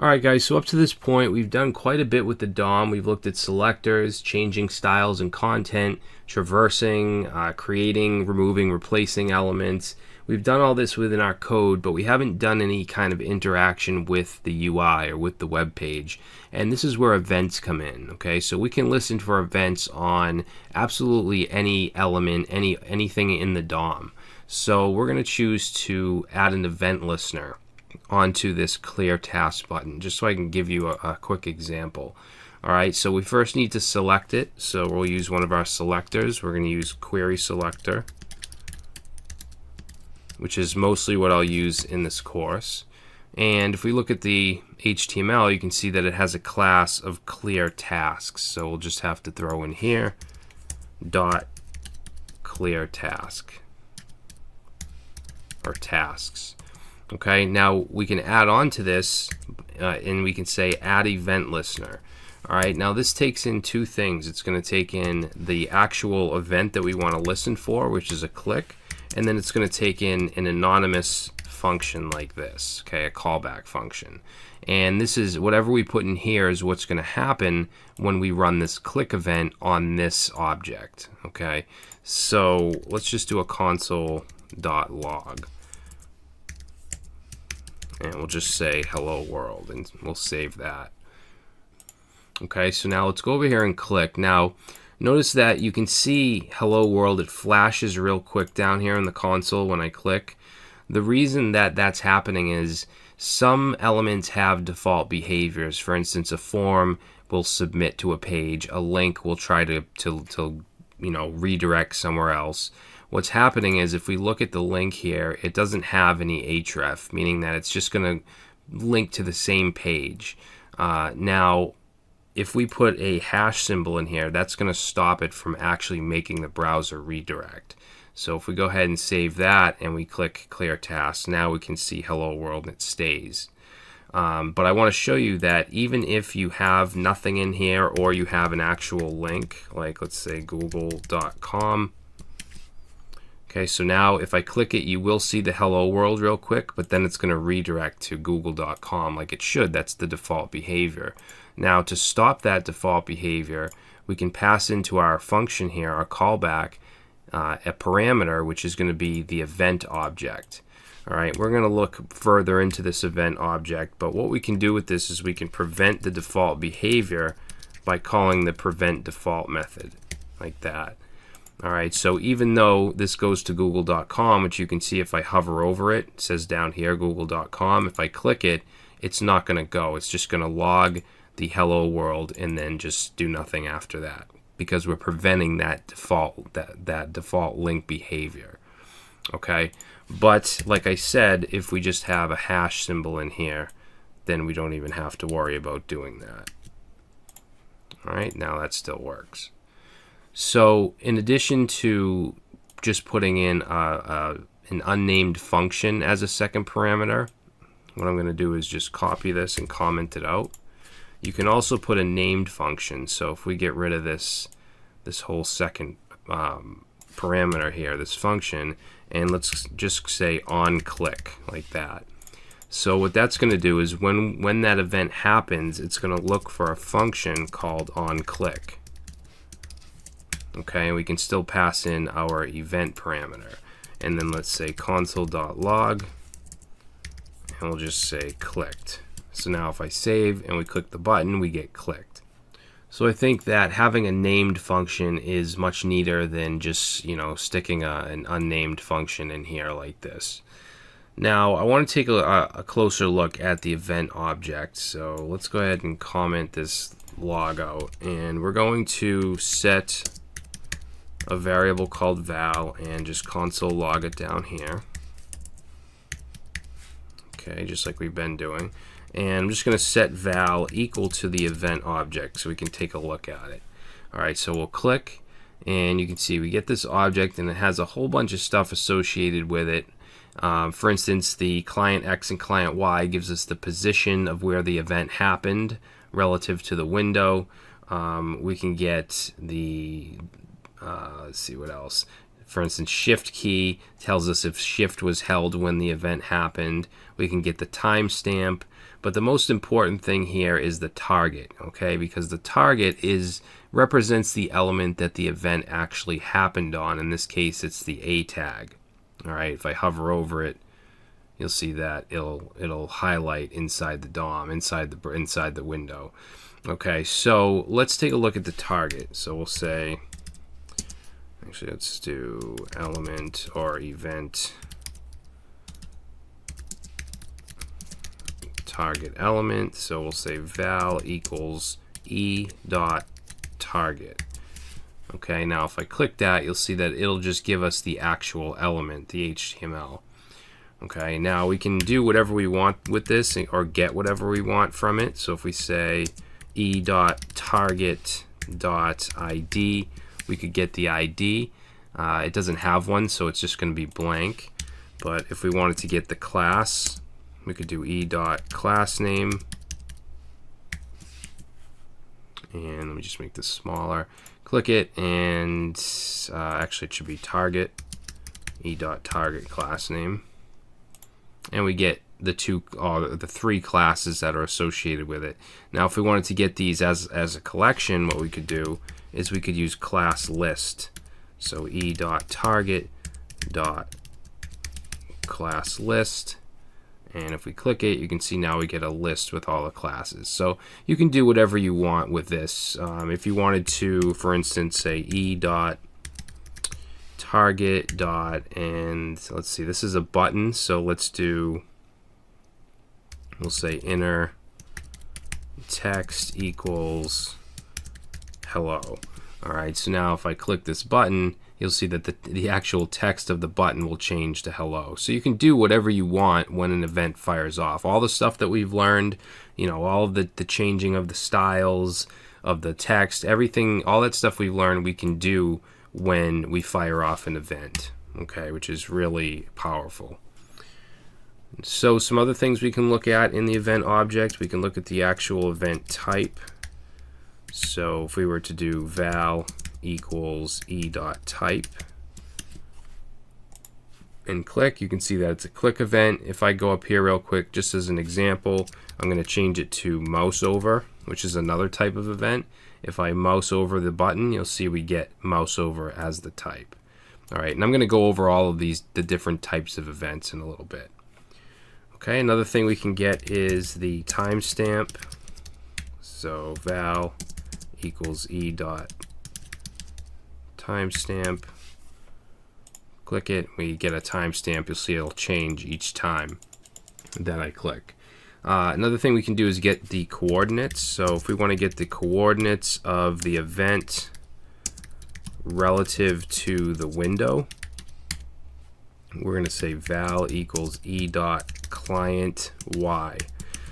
Alright guys, so up to this point we've done quite a bit with the DOM. We've looked at selectors, changing styles and content, traversing, creating, removing, replacing elements. We've done all this within our code, but we haven't done any kind of interaction with the UI or with the web page. And this is where events come in. Okay, so we can listen for events on absolutely any element, anything in the DOM. So we're going to choose to add an event listener onto this clear task button, just so I can give you a quick example. Alright, so we first need to select it, so we'll use one of our selectors. We're going to use query selector, which is mostly what I'll use in this course. And if we look at the HTML, you can see that it has a class of clear tasks, so we'll just have to throw in here dot clear task or tasks. Okay, now we can add on to this and we can say add event listener. Alright, now this takes in two things. It's going to take in the actual event that we want to listen for, which is a click, and then it's going to take in an anonymous function like this, okay, a callback function. And this is whatever we put in here is what's going to happen when we run this click event on this object. Okay, so let's just do a console.log. And we'll just say hello world, and we'll save that. Okay, so now let's go over here and click. Now notice that you can see hello world. It flashes real quick down here in the console when I click. The reason that that's happening is some elements have default behaviors. For instance, a form will submit to a page, a link will try to redirect somewhere else. What's happening is if we look at the link here, it doesn't have any href, meaning that it's just going to link to the same page. Now, if we put a hash symbol in here, that's going to stop it from actually making the browser redirect. So if we go ahead and save that and we click clear tasks, now we can see hello world and it stays. But I want to show you that even if you have nothing in here or you have an actual link, like let's say google.com. Okay, so now if I click it, you will see the hello world real quick, but then it's going to redirect to google.com like it should. That's the default behavior. Now to stop that default behavior, we can pass into our function here, our callback, a parameter, which is going to be the event object. All right, we're going to look further into this event object, but what we can do with this is we can prevent the default behavior by calling the prevent default method like that. Alright, so even though this goes to google.com, which you can see if I hover over it, it says down here google.com, if I click it, it's not going to go. It's just going to log the hello world and then just do nothing after that, because we're preventing that default link behavior. Okay, but like I said, if we just have a hash symbol in here, then we don't even have to worry about doing that. Alright, now that still works. So in addition to just putting in an unnamed function as a second parameter, what I'm going to do is just copy this and comment it out. You can also put a named function. So if we get rid of this whole second parameter here, this function, and let's just say on click like that. So what that's going to do is when that event happens, it's going to look for a function called on click. Okay, and we can still pass in our event parameter, and then let's say console.log, and we'll just say clicked. So now if I save and we click the button, we get clicked. So I think that having a named function is much neater than just sticking an unnamed function in here like this. Now I want to take a closer look at the event object. So let's go ahead and comment this log out, and we're going to set a variable called val and just console log it down here. Okay, just like we've been doing. And I'm just going to set val equal to the event object so we can take a look at it. Alright, so we'll click, and you can see we get this object, and it has a whole bunch of stuff associated with it. For instance, the client X and client Y gives us the position of where the event happened relative to the window. We can get the let's see what else. For instance, shift key tells us if shift was held when the event happened. We can get the timestamp. But the most important thing here is the target, okay? Because the target represents the element that the event actually happened on. In this case, it's the A tag. All right, if I hover over it, you'll see that it'll highlight inside the DOM, inside the window. Okay, so let's take a look at the target. So we'll say, actually, let's do element or event target element. So we'll say val equals e dot target. Okay, now if I click that, you'll see that it'll just give us the actual element, the HTML. Okay, now we can do whatever we want with this or get whatever we want from it. So if we say e.target.id, we could get the ID. It doesn't have one, so it's just going to be blank. But if we wanted to get the class, we could do e.className. And let me just make this smaller. Click it, and actually it should be target, e.target class name. And we get the three classes that are associated with it. Now, if we wanted to get these as a collection, what we could do is we could use class list. So e.target.class list. And if we click it, you can see now we get a list with all the classes. So you can do whatever you want with this. If you wanted to, for instance, say e.target. And let's see, this is a button. So we'll say inner text equals hello. All right, so now if I click this button, you'll see that the actual text of the button will change to hello. So you can do whatever you want when an event fires off. All the stuff that we've learned, all of the changing of the styles of the text, everything, all that stuff we've learned, we can do when we fire off an event, okay, which is really powerful. So some other things we can look at in the event object, we can look at the actual event type. So if we were to do val equals e.type and click, you can see that it's a click event. If I go up here real quick, just as an example, I'm going to change it to mouse over, which is another type of event. If I mouse over the button, you'll see we get mouse over as the type. All right, and I'm going to go over all of the different types of events in a little bit. Okay, another thing we can get is the timestamp. So val equals e.timestamp. Click it, we get a timestamp. You'll see it'll change each time that I click. Another thing we can do is get the coordinates. So if we want to get the coordinates of the event relative to the window, we're going to say val equals e.client y.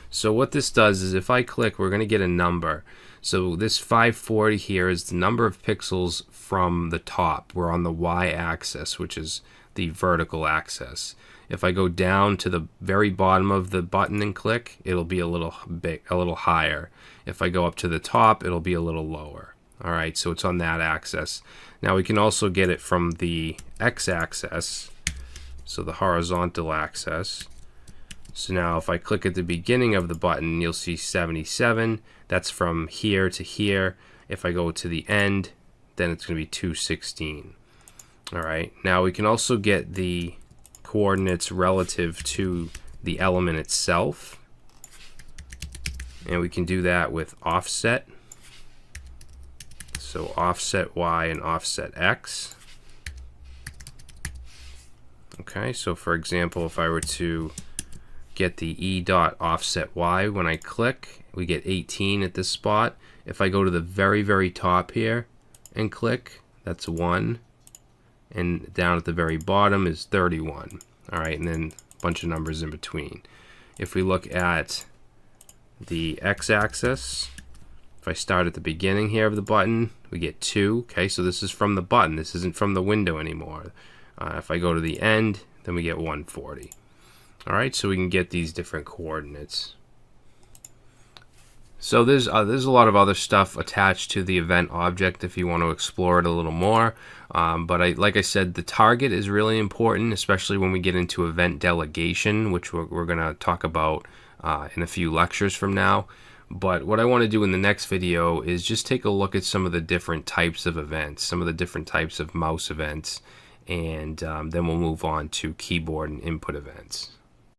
So what this does is if I click, we're going to get a number. So this 540 here is the number of pixels from the top. We're on the y-axis, which is the vertical axis. If I go down to the very bottom of the button and click, it'll be a little higher. If I go up to the top, it'll be a little lower. All right, so it's on that axis. Now we can also get it from the x-axis, so the horizontal axis. So now if I click at the beginning of the button, you'll see 77. That's from here to here. If I go to the end, then it's going to be 216. All right, now we can also get the coordinates relative to the element itself. And we can do that with offset. So offset y and offset x. Okay, so for example, if I were to get the e.offset y, when I click, we get 18 at this spot. If I go to the very, very top here and click, that's 1. And down at the very bottom is 31. All right, and then a bunch of numbers in between. If we look at the x-axis, if I start at the beginning here of the button, we get 2. Okay, so this is from the button. This isn't from the window anymore. If I go to the end, then we get 140. All right, so we can get these different coordinates. So there's a lot of other stuff attached to the event object if you want to explore it a little more. But like I said, the target is really important, especially when we get into event delegation, which we're going to talk about in a few lectures from now. But what I want to do in the next video is just take a look at some of the different types of events, some of the different types of mouse events, and then we'll move on to keyboard and input events.